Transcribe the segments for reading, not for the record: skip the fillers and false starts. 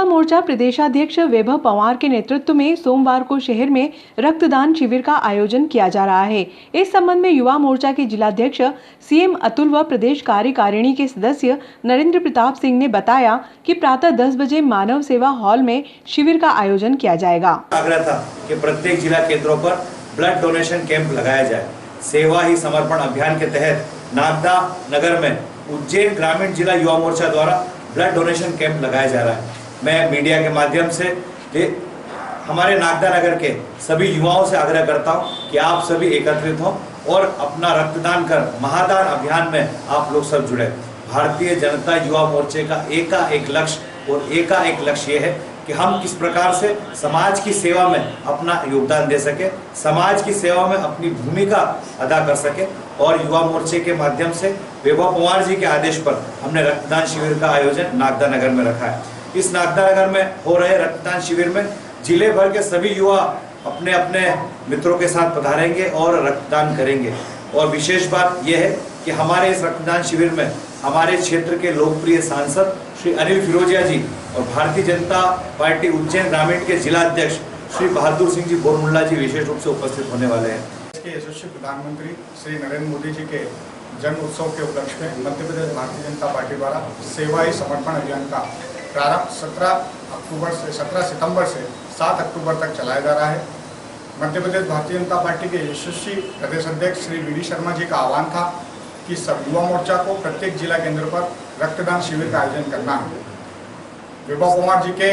मोर्चा प्रदेशाध्यक्ष वैभव पवार के नेतृत्व में सोमवार को शहर में रक्तदान शिविर का आयोजन किया जा रहा है। इस संबंध में युवा मोर्चा के जिलाध्यक्ष सीएम अतुल व प्रदेश कार्यकारिणी के सदस्य नरेंद्र प्रताप सिंह ने बताया कि प्रातः 10 बजे मानव सेवा हॉल में शिविर का आयोजन किया जाएगा। आग्रह था कि प्रत्येक जिला केंद्रों पर ब्लड डोनेशन कैंप लगाया जाए। सेवा ही समर्पण अभियान के तहत नागदा नगर में उज्जैन ग्रामीण जिला युवा मोर्चा द्वारा ब्लड डोनेशन कैंप लगाया जा रहा है। मैं मीडिया के माध्यम से हमारे नागदा नगर के सभी युवाओं से आग्रह करता हूं कि आप सभी एकत्रित हों और अपना रक्तदान कर महादान अभियान में आप लोग सब जुड़े। भारतीय जनता युवा मोर्चे का एकाएक लक्ष्य और एकाएक लक्ष्य ये है कि हम किस प्रकार से समाज की सेवा में अपना योगदान दे सके, समाज की सेवा में अपनी भूमिका अदा कर सके। और युवा मोर्चे के माध्यम से वैभव पवार जी के आदेश पर हमने रक्तदान शिविर का आयोजन नागदा नगर में रखा है। इस नागदा नगर में हो रहे रक्तदान शिविर में जिले भर के सभी युवा अपने अपने मित्रों के साथ पधारेंगे और रक्तदान करेंगे। और विशेष बात यह है कि हमारे इस रक्तदान शिविर में हमारे क्षेत्र के लोकप्रिय सांसद श्री अनिल फिरोजिया जी और भारतीय जनता पार्टी उज्जैन ग्रामीण के जिला अध्यक्ष श्री बहादुर सिंह जी बोरमुल्ला जी विशेष रूप से उपस्थित होने वाले हैं। इसके यशस्वी प्रधानमंत्री श्री नरेंद्र मोदी जी के जन्म उत्सव के उपलक्ष्य में मध्य प्रदेश भारतीय जनता पार्टी द्वारा सेवा ही समर्पण अभियान का प्रारंभ 17 सितंबर से 7 अक्टूबर तक चलाया जा रहा है। मध्य प्रदेश भारतीय जनता पार्टी के यशस्वी प्रदेश अध्यक्ष श्री वी.डी. शर्मा जी का आह्वान था कि सब युवा मोर्चा को प्रत्येक जिला केंद्र पर रक्तदान शिविर का आयोजन करना है। वैभव पवार जी के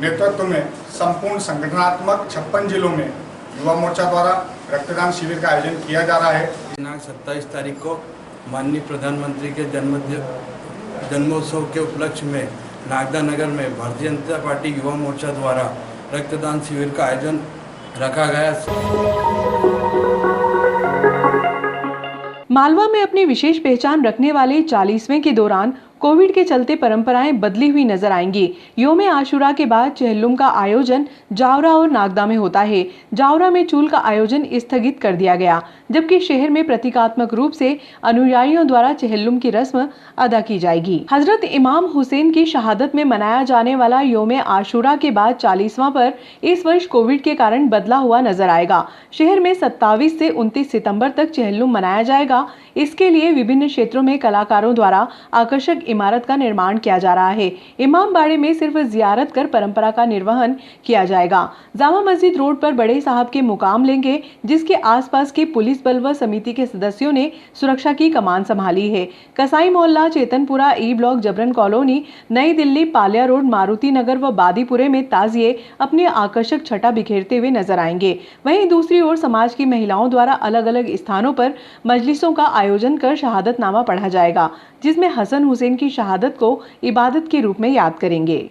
नेतृत्व में संपूर्ण संगठनात्मक 56 जिलों में युवा मोर्चा द्वारा रक्तदान शिविर का आयोजन किया जा रहा है। दिनांक 27 तारीख को माननीय प्रधानमंत्री के जन्मोत्सव के उपलक्ष्य में नागदा नगर में भारतीय जनता पार्टी युवा मोर्चा द्वारा रक्तदान शिविर का आयोजन रखा गया। मालवा में अपनी विशेष पहचान रखने वाले 40वें के दौरान कोविड के चलते परंपराएं बदली हुई नजर आएंगी। योम आशुरा के बाद चेहल्लुम का आयोजन जावरा और नागदा में होता है। जावरा में चूल का आयोजन स्थगित कर दिया गया, जबकि शहर में प्रतीकात्मक रूप से अनुयायियों द्वारा चेहल्लुम की रस्म अदा की जाएगी। हजरत इमाम हुसैन की शहादत में मनाया जाने वाला योम आशुरा के बाद 40वां पर इस वर्ष कोविड के कारण बदला हुआ नजर आएगा। शहर में 27 से 29 सितंबर तक चेहल्लुम मनाया जाएगा। इसके लिए विभिन्न क्षेत्रों में कलाकारों द्वारा आकर्षक इमारत का निर्माण किया जा रहा है। इमाम बाड़े में सिर्फ जियारत कर परंपरा का निर्वहन किया जाएगा। जामा मस्जिद रोड पर बड़े साहब के मुकाम लेंगे, जिसके आसपास के पुलिस बल व समिति के सदस्यों ने सुरक्षा की कमान संभाली है। कसाई मोहल्ला, चेतनपुरा, ई ब्लॉक, जबरन कॉलोनी, नई दिल्ली, पालिया रोड, मारुति नगर व बादीपुरे में ताजिए अपने आकर्षक छटा बिखेरते हुए नजर आएंगे। वहीं दूसरी ओर समाज की महिलाओं द्वारा अलग अलग स्थानों पर मजलिसों का आयोजन कर शहादतनामा पढ़ा जाएगा, जिसमें हसन हुसैन की शहादत को इबादत के रूप में याद करेंगे।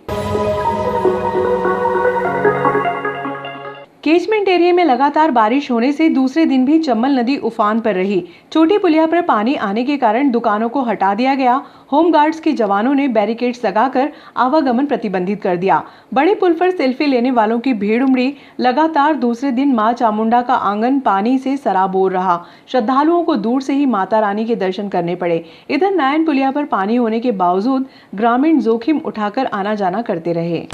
कैचमेंट एरिया में लगातार बारिश होने से दूसरे दिन भी चम्बल नदी उफान पर रही। छोटी पुलिया पर पानी आने के कारण दुकानों को हटा दिया गया। होमगार्ड्स के जवानों ने बैरिकेड्स लगाकर आवागमन प्रतिबंधित कर दिया। बड़े पुल पर सेल्फी लेने वालों की भीड़ उमड़ी। लगातार दूसरे दिन मां चामुंडा का आंगन पानी से सराबोर रहा। श्रद्धालुओं को दूर से ही माता रानी के दर्शन करने पड़े। इधर नायन पुलिया पर पानी होने के बावजूद ग्रामीण जोखिम उठाकर आना जाना करते रहे।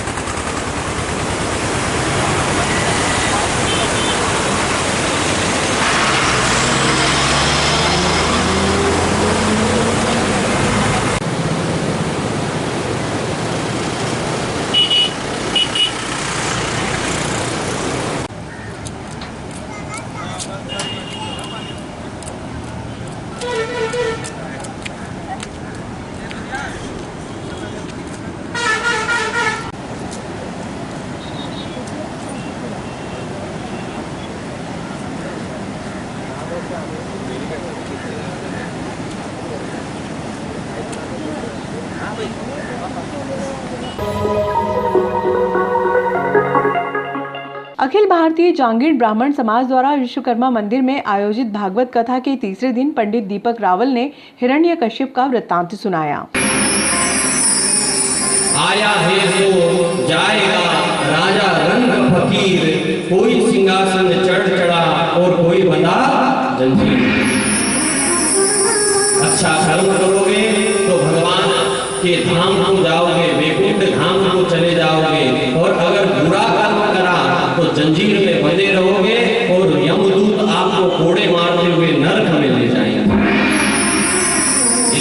अखिल भारतीय जांगीर ब्राह्मण समाज द्वारा विश्वकर्मा मंदिर में आयोजित भागवत कथा के तीसरे दिन पंडित दीपक रावल ने हिरण्यकश्यप का वृत्तांत सुनाया। आया है सो जाएगा राजा रंग फकीर, कोई सिंहासन चढ़ चढ़ा और कोई बंधा जंजीर। अच्छा कर्म करोगे तो भगवान के धाम को जाओगे, वैकुंठ धाम को चले जाओगे।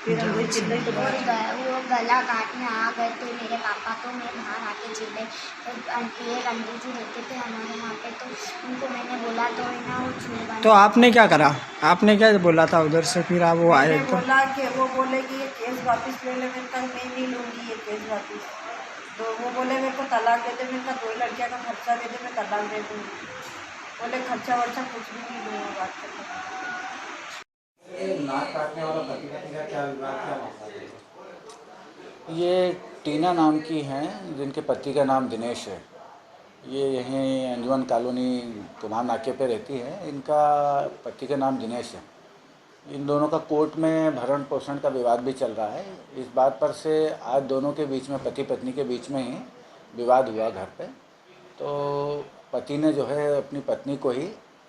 वो गला काटने आ गए थे मेरे पापा, तो मैं बाहर आके चिल्लाई। तो एक आंटी जी रहते थे हमारे वहाँ पे, तो उनको मैंने बोला तो है ना वो छुड़वा। तो आपने क्या करा? आपने क्या बोला था उधर से? फिर आप वो आए मैंने तो बोला कि वो बोले कि ये केस वापस ले ले। मैंने कहा मैं नहीं लूँगी ये केस वापस। तो वो बोले मेरे को तलाक दे दे। मैंने कहा 2 लड़कियों का खर्चा दे दे, मैं तलाक दे दूँगी। बोले खर्चा वर्चा कुछ भी नहीं दूँगा। बात करके नाक काटने वाला पति पत्नी का क्या विवाद, क्या मामला है? ये टीना नाम की हैं, जिनके पति का नाम दिनेश है। ये यहीं अंजुमन कॉलोनी कुमार नाके पे रहती है। इनका पति का नाम दिनेश है। इन दोनों का कोर्ट में भरण पोषण का विवाद भी चल रहा है। इस बात पर से आज दोनों के बीच में, पति पत्नी के बीच में ही विवाद हुआ घर पे। तो पति ने जो है अपनी पत्नी को ही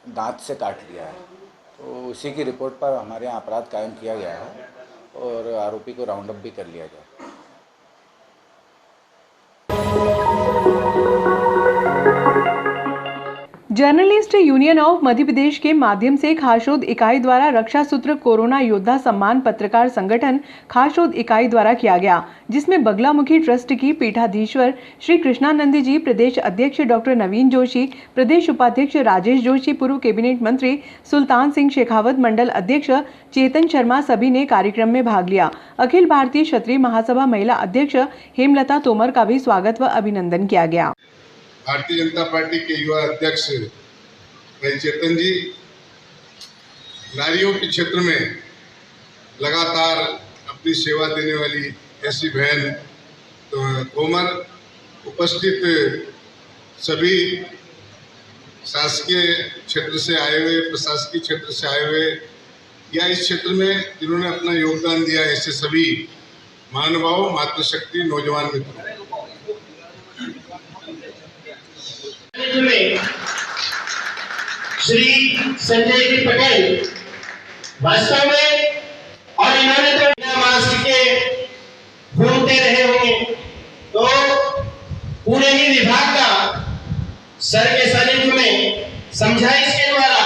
दांत से काट लिया है। तो उसी की रिपोर्ट पर हमारे यहाँ अपराध कायम किया गया है और आरोपी को राउंड अप भी कर लिया गया। Journalist union of Madhya Pradesh के माध्यम से खारशोद इकाई द्वारा रक्षा सूत्र कोरोना योद्धा सम्मान पत्रकार संगठन खारशोद इकाई द्वारा किया गया, जिसमें बगलामुखी ट्रस्ट की पीठाधीश्वर श्री कृष्णानंद जी, प्रदेश अध्यक्ष डॉक्टर नवीन जोशी, प्रदेश उपाध्यक्ष राजेश जोशी, पूर्व कैबिनेट मंत्री सुल्तान सिंह शेखावत, मंडल अध्यक्ष चेतन शर्मा सभी ने कार्यक्रम में भाग लिया। अखिल भारतीय क्षत्रिय महासभा महिला अध्यक्ष हेमलता तोमर का भी स्वागत व अभिनंदन किया गया। भारतीय जनता पार्टी के युवा अध्यक्ष भाई चेतन जी, नारियों के क्षेत्र में लगातार अपनी सेवा देने वाली ऐसी बहन तोमर, उपस्थित सभी शासकीय क्षेत्र से आए हुए, प्रशासकीय क्षेत्र से आए हुए या इस क्षेत्र में जिन्होंने अपना योगदान दिया, ऐसे सभी महानुभाव, मातृशक्ति, नौजवान मित्रों, में श्री संजय जी पटेल वास्तव में, और इन्होंने तो बिना मास्क के घूमते रहे होंगे, तो पूरे ही विभाग का सर के सानिध्य में समझाइश के द्वारा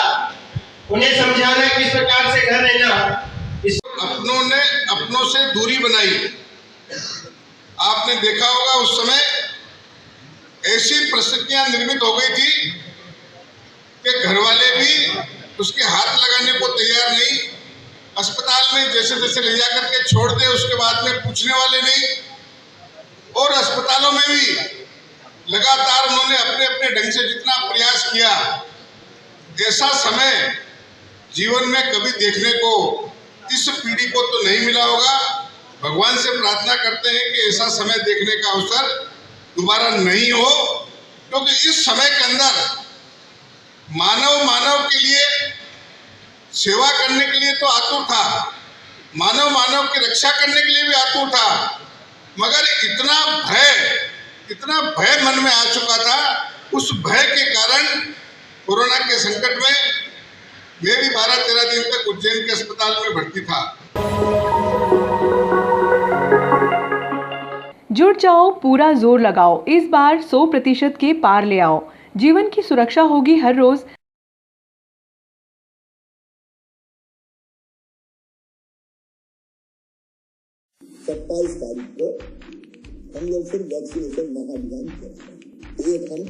उन्हें समझाना किस प्रकार से घर रहना। इस अपनों ने अपनों से दूरी बनाई। आपने देखा होगा उस समय ऐसी परिस्थितियां निर्मित हो गई थी कि घरवाले भी उसके हाथ लगाने को तैयार नहीं। अस्पताल में जैसे जैसे ले जा करके छोड़ दे, उसके बाद में पूछने वाले नहीं। और अस्पतालों में भी लगातार उन्होंने अपने अपने ढंग से जितना प्रयास किया, ऐसा समय जीवन में कभी देखने को इस पीढ़ी को तो नहीं मिला होगा। भगवान से प्रार्थना करते हैं कि ऐसा समय देखने का अवसर दोबारा नहीं हो, क्योंकि इस समय के अंदर मानव के लिए सेवा करने के लिए तो आतुर था, मानव की रक्षा करने के लिए भी आतुर था, मगर इतना भय मन में आ चुका था। उस भय के कारण कोरोना के संकट में मैं भी 12-13 दिन तक उज्जैन के अस्पताल में भर्ती था। जुट जाओ, पूरा जोर लगाओ, इस बार 100% के पार ले आओ। जीवन की सुरक्षा होगी हर रोज। 27 तारीख को हम लोग फिर वैक्सीनेशन महाअभियान करेंगे। एक हम